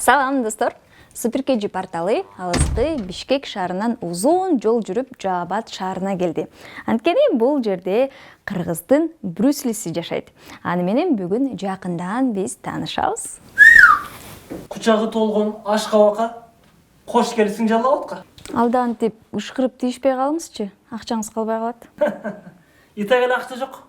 Салам достор. Суперкеджи порталы алысты Бишкек шаарынан узун жол жүрүп Жаабад шаарына келди. Анткени бул жерде Кыргыздын Брюслиси жашайт. Аны менен бүгүн жакындан биз таанышабыз. Кучагы толгон ашкабакка кош келиңиз жалабатка. Алда антип ышкырып тийишпей калыңызчы. Акчаңыз калбай калат. Итеген акча жок.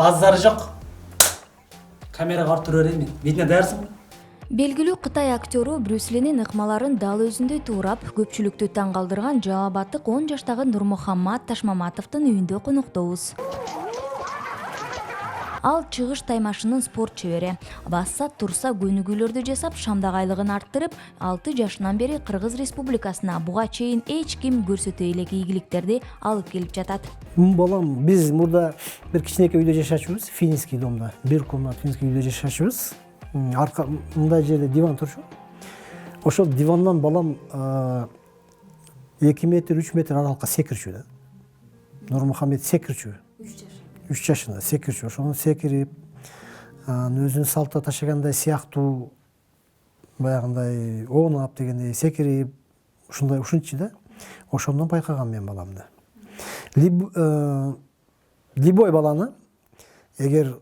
Базары жок. Камерага артып берейин мен. Бетине даярсыңбы? Белгилүү Кытай актеру Брюслинин ыкмаларын дал өзүндөй туурап, көпчүлүктү таң калтырган Жаабаттык 10 жаштагы Нурмухаммат Ташмаматовдун үйүндө коноктобуз. Ал чыгыш таймашынын спорт чебери. Басса турса көнүгүүлөрдү жасап, шамдак айлыгын арттырып, 6 жашынан бери Кыргыз Республикасына буга чейин эч ким көрсөтө элек игиликтерди алып келип жатат. Балам, биз мурда бир кичинекей үйдө жашачубуз, финский домдо. Бир комнат финский үйдө жашачубуз. Арка мындай жерде диван турчу. Ошол дивандан балам 2 метр, 3 метр аралыкка секирчү да. Нурмухаммед секирчү. 3 жашында секирчү. Ошону секирип, өзүнүн салтта ташагандай сыяктуу баягындай оонап дегендей секирип, ушундай ушунчу да. Ошондон байкаган мен баламды. Либой баланы, эгер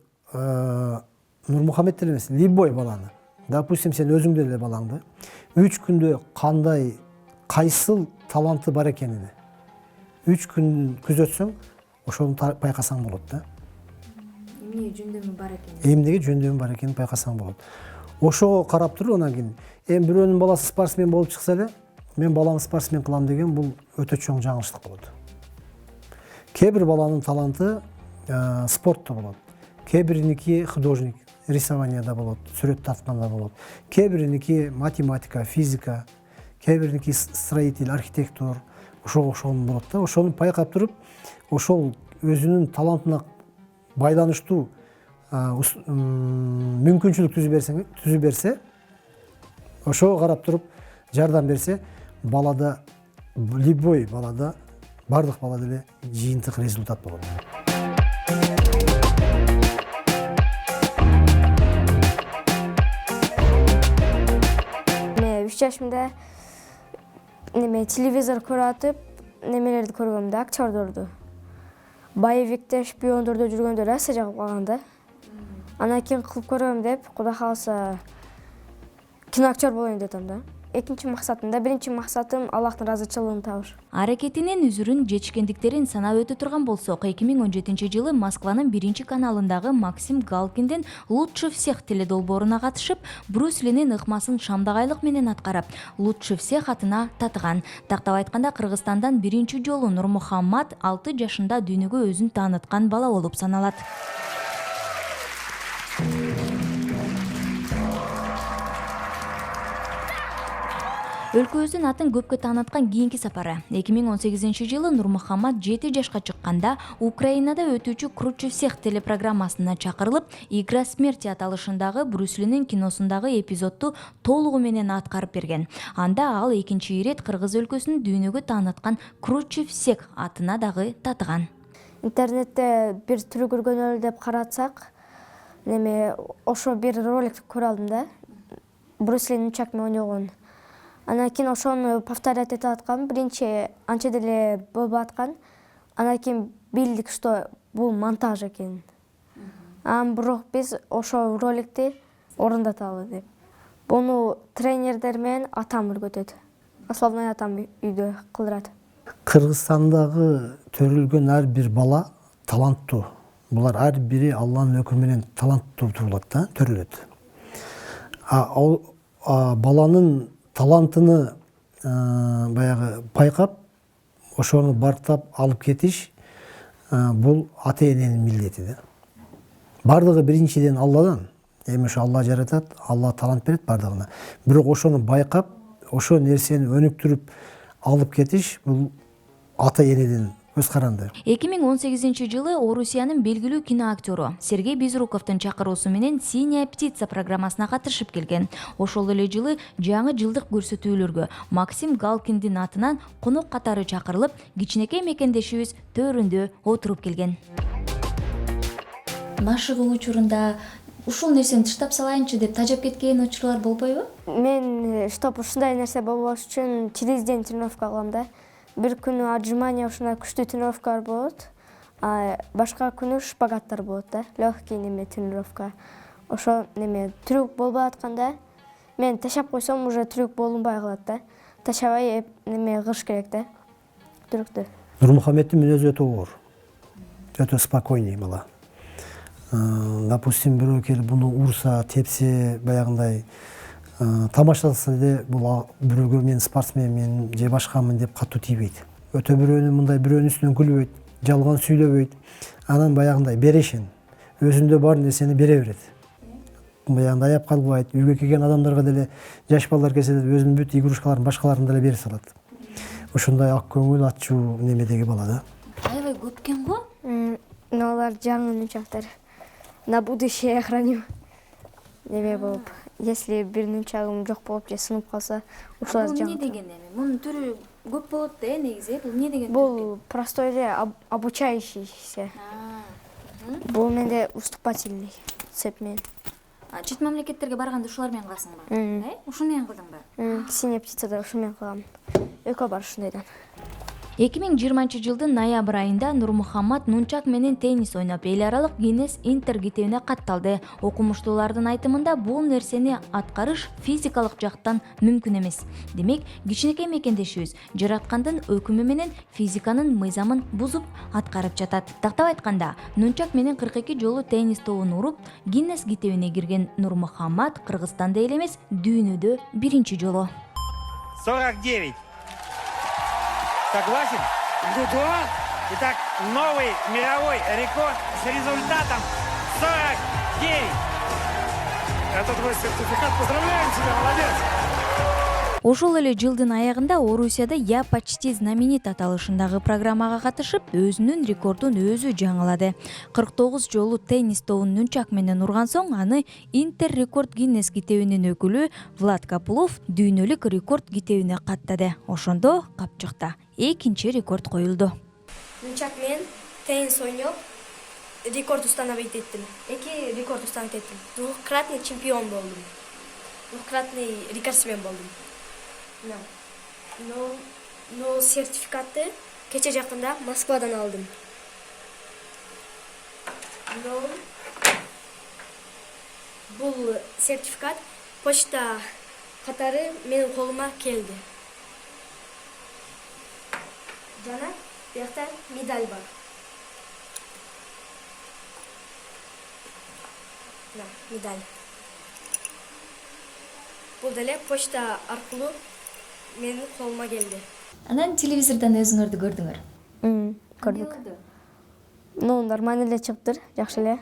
Нурмухаммед деле эмес, Либой баланы, допустим, сен өзүң деле балаңды 3 күндө кандай, кайсыл таланты бар экенин 3 күн күзөтсөң, ошону байкасаң болот да. Эмне жөндөмү бар экен? Эмнеге жөндөмү бар экенин байкасаң болот. Ошого карап туруп, анан кийин, бирөөнүн баласы спортсмен болуп чыкса эле, мен баламды спортсмен кылам деген бул өтө чоң жаңылыштык болот. Кээ бир баланын таланты спортто болот. Кээ бириники художник, рисованияда болот, сүрөт тартканда болот. Кээ бириники математика, физика, кээ бириники строитель, архитектор, ошого болот да. Ошону байкап туруп, ошол өзүнүн талантына байланыштуу мүмкүнчүлүк түзүп берсе, ошого карап туруп жардам берсе, балада, любой балада, бардык балада эле жыйынтык результат болот. 3 жашымда телевизор көрүп атып, немелерди көргөм да, актердорду. Боевикте, шпиондордо жүргөндө раса жагып калган да. Анан кийин кылып көрөм деп, Кудай кааласа киноактер болоюн дедим да. Биринчи максатым Аллахтын ыраазычылыгын табыш. Аракетинин үзүрүн жетишкендиктерин санап өтө турган болсок, 2017-жылы Москванын 1-каналындагы Максим Галкиндин «Лучше всех» теледолбооруна катышып, Брюслинин ыкмасын шамдак айлык менен аткарып, «Лучше всех» атына татыган. Тактап айтканда, Кыргызстандан биринчи жолу Нурмухаммат 6 жашында дүйнөгө өзүн тааныткан бала болуп саналат. Өлкөбүздүн атын көпкө тааныткан кийинки сапары 2018-жылы Нурмухаммат 7 жашка чыкканда Украинада өтүүчү Кручев телепрограммасына чакырылып, Игра смерти аталышындагы Брюс Линин киносундагы эпизодду толугу менен аткарып берген. Анда ал экинчи ирет кыргыз өлкөсүн дүйнөгө тааныткан Кручев атына дагы татыган. Интернетте бир түрү көргөнөлү деп каратсак, ошо бир ролик көрө алдым да. Брюс Линин Нунчакмен ойногон. Анан кийин ошону повторять этип аткан, биринчи анча деле болбой аткан. Анан кийин билдик, что бул монтаж экен. Бирок биз ошо роликти орундаталы деп. Буну тренердер менен атам өргөтөт. Основной атам үйдө кылдырат. Кыргызстандагы төрүлгөн ар бир бала таланттуу. Булар ар бири Алланын өкүмү менен таланттуу турулат да, төрүлөт. Баланын талантыны баягы байкап, ошону бартап алып кетиш бул ата эненин милдети да. Бардыгы биринчиден Алладан. Эми ошо Алла жаратат, Алла талант берет бардыгына. Бирок ошону байкап, ошо нерсени өнүктүрүп алып кетиш бул ата энеден көз каранды. 2018-жылы Орусиянын белгилүү киноактёру Сергей Безруковдун чакыруусу менен «Синяя птица» программасына катышып келген. Ошол эле жылы жаңы жылдык көрсөтүүлөргө Максим Галкиндин атынан конок катары чакырылып, кичинекей мекендешибиз төрүндө отуруп келген. Машыгуу учурунда ушул нерсени тыштап салайынчы деп тажап кеткен учурлар болбойбу? Мен чтоб ушундай нерсе болбош үчүн через день тренировка кылам да. Бир күнү отжимания ушундай күчтүү тренировкалар болот, башка күнү шпагаттар болот да, легкий тренировка. Ошо трюк болбой атканда мен ташап койсом уже трюк болунбай калат да. Ташабай кылыш керек да трюкту. Нурмухамметтин мүнөзү өтө оор. Өтө спокойный бала. Допустим, бирөө келип буну урса, тепсе, баягындай тамашаласа эле бул бирөөгө мен спортсменмин же башкамын деп катуу тийбейт. Өтө бирөөнүн мындай бирөөнүн үстүнөн күлбөйт, жалган сүйлөбөйт. Анан баягындай берешин, өзүндө бар нерсени бере берет. Баягындай аяп калбайт, үйгө келген адамдарга деле жаш балдар келсе деле өзүнүн бүт игрушкаларын башкаларын деле бере салат. Ушундай ак көңүл, ачуу немедеги бала да. Аябай көп экен го? Алар жаңы нунчактар. На будущее храним. Болуп. Если бир нунчагым жок болуп же сынып калса, ушулар жаңы. Бул эмне деген эми? Мунун түрү көп болот да, негизи. Бул эмне деген? Бул простой эле обучающийся. Бул менде уступательный цепь менен. Чет мамлекеттерге барганда ушулар менен кыласыңбы? Ушуну менен кылдыңбы? Синяя птицада ушуну менен кылгам. Экөө бар ушундайдан. 2020-жылдын ноябрь айында Нурмухаммат нунчак менен теннис ойноп, эл аралык Гиннес Интер китебине катталды. Окумуштуулардын айтымында бул нерсени аткарыш физикалык жактан мүмкүн эмес. Демек, кичинекей мекендешибиз жараткандын өкүмү менен физиканын мыйзамын бузуп аткарып жатат. Тактап айтканда, нунчак менен 42 жолу теннис тобун уруп, Гиннес китебине кирген Нурмухаммат Кыргызстанда эле эмес, дүйнөдө биринчи жолу. 49. Согласен? Да. Итак, новый мировой рекорд с результатом 49. Это твой сертификат. Поздравляем тебя, молодец. Ошол эле жылдын аягында Орусияда «Я почти знаменит» аталышындагы программага катышып, өзүнүн рекордун өзү жаңылады. 49 жолу теннис тобун нунчак менен урган соң, аны Интер рекорд Гиннес китебинин өкүлү Влад Капулов дүйнөлүк рекорд китебине каттады. Ошондо капчыкта экинчи рекорд коюлду. Нунчак менен теннис ойноп, рекорд установить еттим. Эки рекорд установить еттим. Двукратный чемпион болдум. Двукратный рекордсмен болдум. Но сертификатты кече жакында Москвадан алдым. Но бул сертификат почта катары менин колума келди. Жана бuyakta медаль бар. Медаль. Бул деле почта аркылуу менин колума келди. Анан телевизордон өзүңөрдү көрдүңөр? Көрдүк. Нормально эле чыгыптыр, жакшы эле.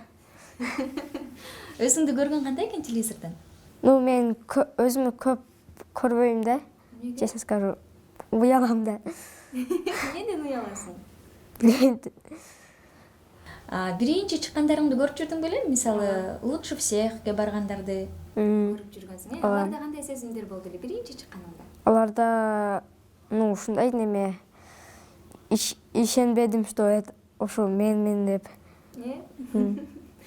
Өзүңдү көргөн кандай экен телевизордон? Мен өзүмү көп көрбөйм да. Честно скажу, уялам да. Эмнеден уяласың? Билбейм. Биринчи чыккандарыңды көрүп жүрдүң беле? Мисалы, лучше всехке баргандарды көрүп жүргөнсүң. Аларда кандай сезимдер болду эле биринчи чыкканыңда? Аларда, ушундай неме, ишенбедим, что ошо мен деп.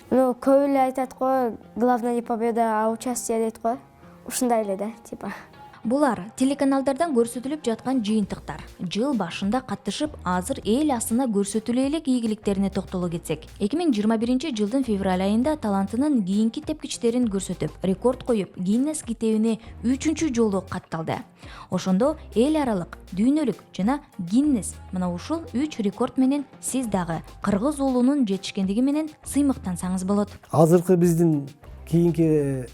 Көп эле айтат го, главное не победа, а участие дейт го. Ушундай эле да, типа. Булар телеканалдардан көрсөтүлүп жаткан жыйынтыктар. Жыл башында катышып, азыр эл асына көрсөтүлө элек ийгиликтерине токтоло кетсек. 2021 жылдын февраль айында талантынын кийинки тепкичтерин көрсөтүп, рекорд коюп, Гиннес китебине 3-чү жолу катталды. Ошондо эл аралык, дүйнөлүк жана Гиннес мына ушул 3 рекорд менен сиз дагы кыргыз уулунун жетишкендиги менен сыймыктансаңыз болот. Азыркы биздин кийинки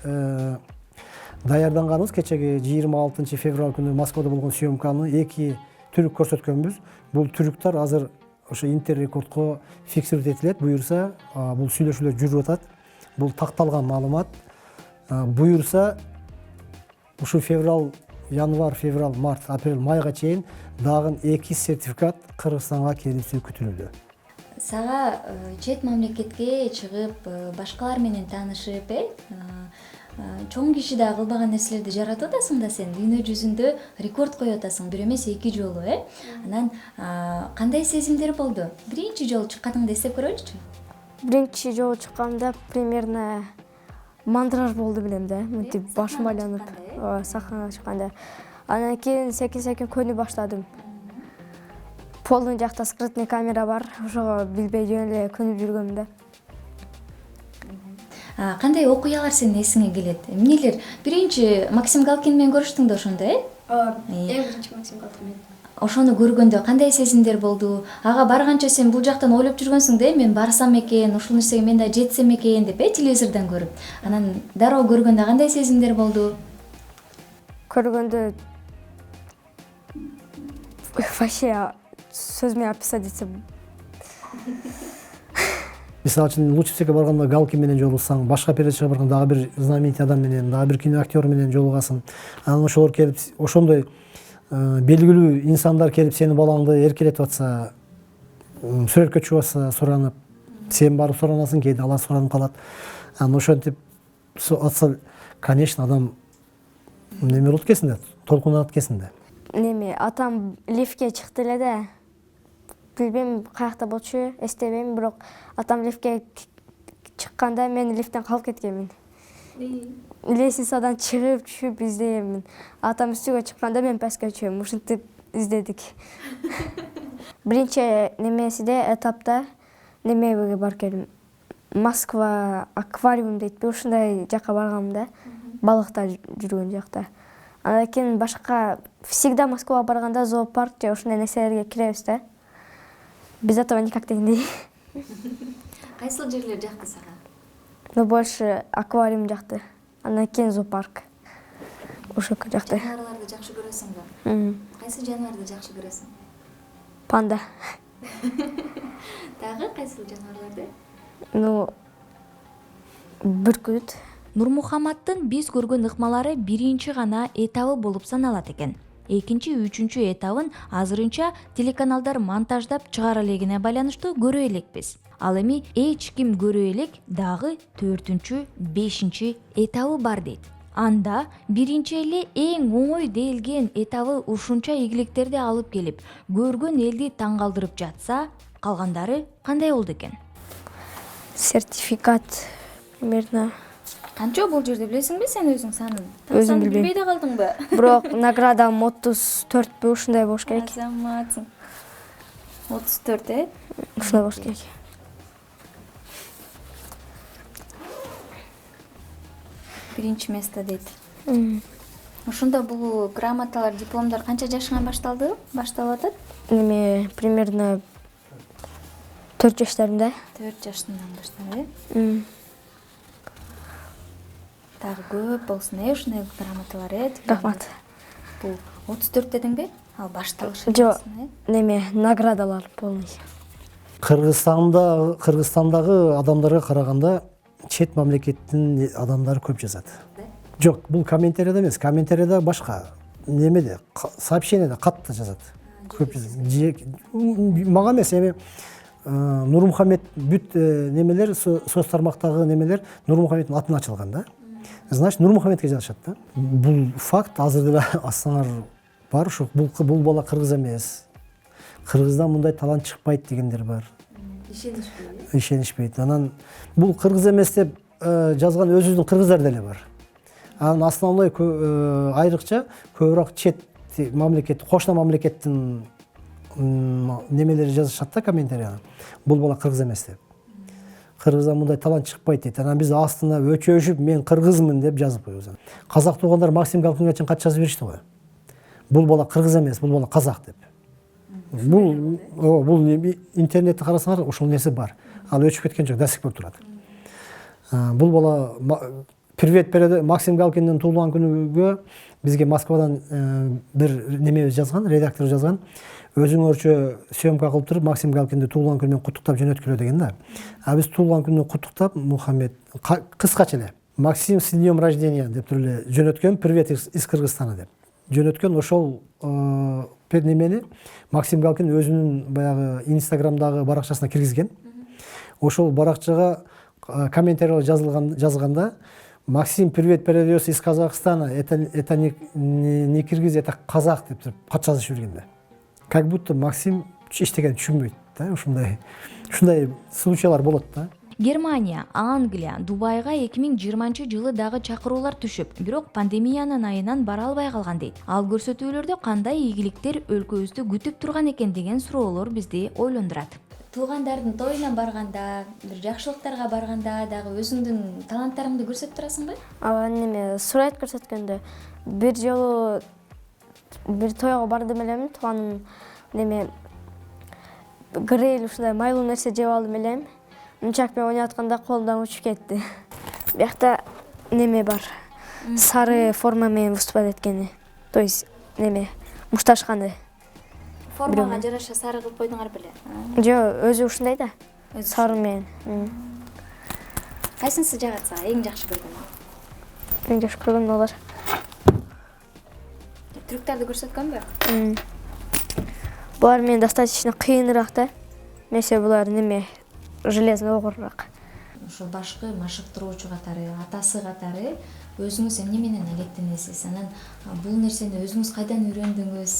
даярданганыбыз кечеги 26 февраль күнү Москвада болгон съемканы 2 түрүк көрсөткөнбүз. Бул түрүктөр азыр ошо интеррекордко фиксировать этилет. Буюрса, бул сүйлөшүүлөр жүрүп атат. Бул такталган маалымат. Буюрса, ушу февраль, январь, февраль, март, апрель, майга чейин дагы 2 сертификат Кыргызстанга келүүсү күтүлүүдө. Сага чет мамлекетке чыгып, башкалар менен таанышып, чоң киши да кылбаган нерселерди жаратып атасың да сен. Дүйнө жүзүндө рекорд коюп атасың, бир эмес 2 жолу, Анан кандай сезимдер болду? Биринчи жолу чыкканыңды эстеп көрөлүчү. Биринчи жолу чыкканда примерно мандраж болду билем да. Мынтип башым айланып, сахнага чыкканда. Анан кийин секин көнү баштадым. Полдун жакта скрытный камера бар, ошого билбей жөн эле көнүп жүргөм да. Кандай окуялар сенин эсиңе келет? Эмнелер? Биринчи Максим Галкин менен көрүштүң да ошондо, Эң биринчи Максим Галкин менен. Ошону көргөндө кандай сезимдер болду? Ага барганча сен бул жактан ойлоп жүргөнсүң да, мен барсам экен, ушул нерсеге мен да жетсем экен деп, телевизордон көрүп. Анан дароо көргөндө кандай сезимдер болду? Көргөндө вообще сөз менен описать этсем. Мисалы үчүн лучше всеге барганда Галкин менен жолугсаң, башка передачага барганда дагы бир знаменитый адам менен, дагы бир киноактер менен жолугасың. Анан ошолор келип, ошондой белгилүү инсандар келип сени балаңды эркелетип атса, сүрөткө чыгып атса, суранып, сен барып суранасың, кээде алар суранып калат. Анан ошентип атса, конечно, адам неме болот экенсиң да, толкунат экенсиң да. Неме, атам лифтке чыкты эле да. Билбейм каякта болчу, эстебейм, бирок атам лифтке чыкканда мен лифттен калып кеткенмин. Лестницадан чыгып, түшүп издеймин. Атам үстүгө чыкканда мен пастка түшөм. Ушинтип издедик. Биринчи немесиде этапта немеге бар келдим. Москва аквариум дейтпи, ушундай жакка баргам да. Балыктар жүргөн жакта. Андан кийин башка всегда Москвага барганда зоопарк же ушундай нерселерге киребиз да. Без этого никак дегендей. Кайсыл жерлер жакты сага? Но больше аквариум жакты. Андан кийин зоопарк. Ошол жакты. Жаныбарларды жакшы көрөсүңбү? Кайсы жаныбарды жакшы көрөсүң? Панда. Дагы кайсыл жаныбарларды? Бүркүт. Нурмухаматтын биз көргөн ыкмалары биринчи гана этабы болуп саналат экен. Экинчи, үчүнчү этабын азырынча телеканалдар монтаждап чыгара элегине байланыштуу көрө элекпиз. Ал эми эч ким көрө элек дагы 4-чү, 5-чи этабы бар дейт. Анда биринчи эле эң оңой делген этабы ушунча ийгиликтерди алып келип, көргөн элди таң калтырып жатса, калгандары кандай болду экен? Сертификат примерно. Канча бул жерде билесиңби сен өзүң санын? Өзүм билбейм. Билбей да калдыңбы? Бирок наградам 34 ушундай болуш керек. Азаматсың. 34, Ушундай болуш керек. Биринчи место дейт. Ошондо бул грамоталар, дипломдор канча жашыңан башталып атат? Неме примерно 4 жаштарымда. 4 жаштан баштап, Дагы көп болсун, ушундай грамоталар, Рахмат. Бул 34 дедиңби? Ал башталышы. Жок, неме наградалар полный. Кыргызстандагы адамдарга караганда чет мамлекеттин адамдары көп жазат. Жок, бул комментарийда эмес, комментарийда башка. немеде сообщениеде катты жазат. Көп мага эмес, эми Нурмухамед бүт немелер соц тармактагы немелер Нурмухамеддин атына ачылган да. Значит, Нурмухамедке жазышат да. Бул факт азыр деле ассаңар бар, ушу бул бала кыргыз эмес. Кыргыздан мындай талант чыкпайт дегендер бар. Ишенишпейт. Анан бул кыргыз эмес деп жазган өзүбүздүн кыргыздар деле бар. Анан основной айрыкча көбүрөөк чет мамлекет, кошуна мамлекеттин немелери жазышат да комментарияга. Бул бала кыргыз эмес деп. Кыргыздан мындай талант чыкпайт дейт. Анан биз астына өчөшүп мен кыргызмын деп жазып коебуз. Казак туугандар Максим Галкинге чейин кат жазып беришти го. Бул бала кыргыз эмес, бул бала казак деп. Бул интернетти карасаңар ошол нерсе бар. Ал өчүп кеткен жок, до сих пор турат. Бул бала привет переде Максим Галкиндин туулган күнүгө бизге Москвадан бир немебиз жазган, редактор жазган. Өзүңөрчө съемка кылып туруп Максим Галкинди туулган күнү менен куттуктап жөнөткүлө деген да. Биз туулган күнү куттуктап Мухаммед кыскача эле Максим с днем рождения деп туруп эле жөнөткөн, привет из Кыргызстана деп. Жөнөткөн ошол немени Максим Галкин өзүнүн баягы Инстаграмдагы баракчасына киргизген. Ошол баракчага комментариялар жазылганда Максим, привет передаётся из Казахстана, это не киргиз, это казак деп туруп кат жазышып жүргөн да. Как будто Максим эчтекен түшүнбөйт да, ушундай случайлар болот да. Германия, Англия, Дубайга 2020-жылы дагы чакыруулар түшүп, бирок пандемиянын айынан бара албай калган дейт. Ал көрсөтүүлөрдө кандай ийгиликтер өлкөбүздү күтүп турган экен деген суроолор бизди ойлондурат. Туугандардын тоюна барганда, бир жакшылыктарга барганда дагы өзүңдүн таланттарыңды көрсөтүп турасыңбы? Ага, неме сурайт көрсөткөндө бир жолу бир тойго бардым элем, тууганым неме гриль ушундай майлуу нерсе жеп алдым элем. Мынчак менен ойнап атканда колумдан учуп кетти. Биякта неме бар. Сары форма менен выступать эткени. То есть неме мушташканы. Формага жараша сары кылып койдуңар беле? Жок, өзү ушундай да. Сары менен. Кайсынысы жагат сага эң жакшы көргөнү? Эң жакшы көргөнүм алар. Трюктарды көрсөткөнбү? Булар менен достаточно кыйыныраак да. Месе булар неме железный огураак. Ошо башкы машыктыруучу катары, атасы катары өзүңүз эмне менен алектенесиз? Анан бул нерсени өзүңүз кайдан үйрөндүңүз?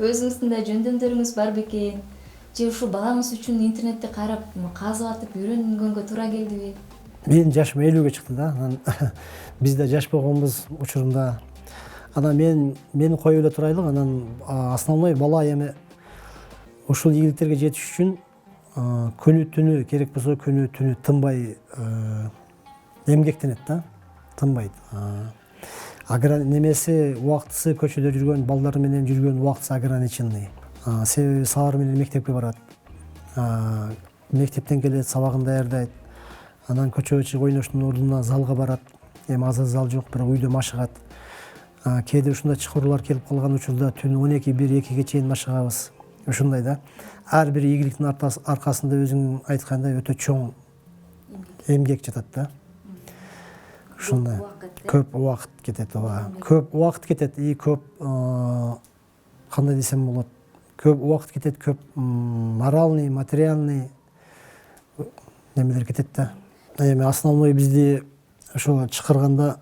Өзүңүздүн да жөндөмдөрүңүз бар бекен? Же ушу балаңыз үчүн интернетти карап, казып атып үйрөнгөнгө туура келдиби? Менин жашым 50-ге чыкты да. Анан биз да жаш болгонбуз учурунда. Анан мени коюп эле турайлык, анан основной бала эми ушул ийгиликтерге жетиш үчүн күнү түнү керек болсо күнү түнү тынбай эмгектенет да, тынбайт. Немеси убактысы көчөдө жүргөн балдар менен жүргөн убактысы ограниченный. Себеби сабар менен мектепке барат. Мектептен келет, сабагын даярдайт. Анан көчөгө чыгып ойноштун ордуна залга барат. Эми азыр зал жок, бирок үйдө машыгат. Кээде ушундай чыкыруулар келип калган учурда түнү 12-1-2-ге чейин машыгабыз. Ушундай да. Ар бир ийгиликтин аркасында өзүң айткандай өтө чоң эмгек жатат да. Ушундай. Көп убакыт кетет, ооба. Көп убакыт кетет и көп кандай десем болот. Көп убакыт кетет, көп моральный, материальный немелер кетет да. Эми основной бизди ошо чакырганда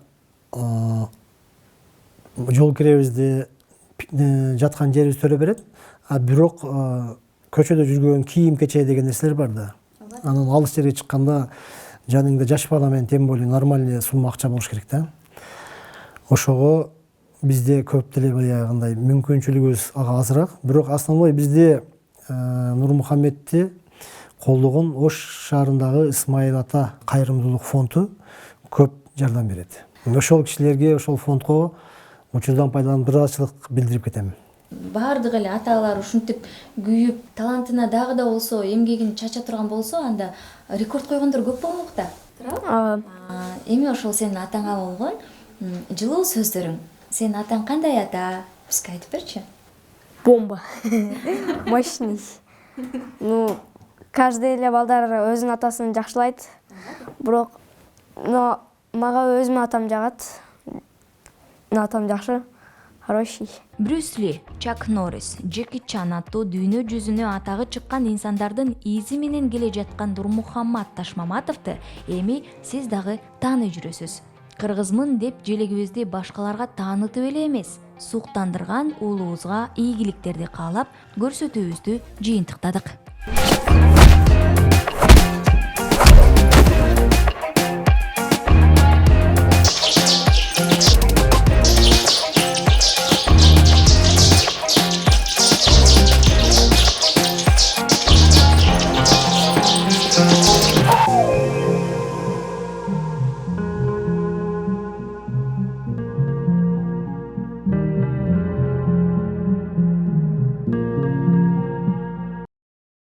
жол киребизди жаткан жерибиз төлөп берет. Бирок көчөдө жүргөн кийим кече деген нерселер бар да. Анан алыс жерге чыкканда жаныңда жаш бала менен тем более нормальный сумма акча болуш керек да. Ошого бизде көп деле баягындай мүмкүнчүлүгүбүз ага азыраак. Бирок основной бизде Нурмухамедти колдогон Ош шаарындагы Исмаил ата кайрымдуулук фонду көп жардам берет. Ошол кишилерге, ошол фондго учурдан пайдаланып ыраазычылык билдирип кетем. Баардык эле аталар ушинтип күйүп, талантына дагы да болсо, эмгегин чача турган болсо, анда рекорд койгондор көп болмок да. Туурабы? Эми ошол сенин атаңа болгон жылуу сөздөрүң. Сенин атаң кандай ата? Бизге айтып берчи. Бомба. Мощный. Ну, каждый эле балдар өзүнүн атасын жакшылайт. Бирок, мага өзүмдүн атам жагат. Атам жакшы. хороший. Брюс Ли, Чак Норрис, Джеки Чан аттуу дүйнө жүзүнө атагы чыккан инсандардын изи менен келе жаткан Нурмухаммат Ташмаматовду эми сиз дагы тааный жүрөсүз. Кыргызмын деп желегибизди башкаларга таанытып эле эмес, суктандырган уулубузга ийгиликтерди каалап көрсөтүүбүздү жыйынтыктадык.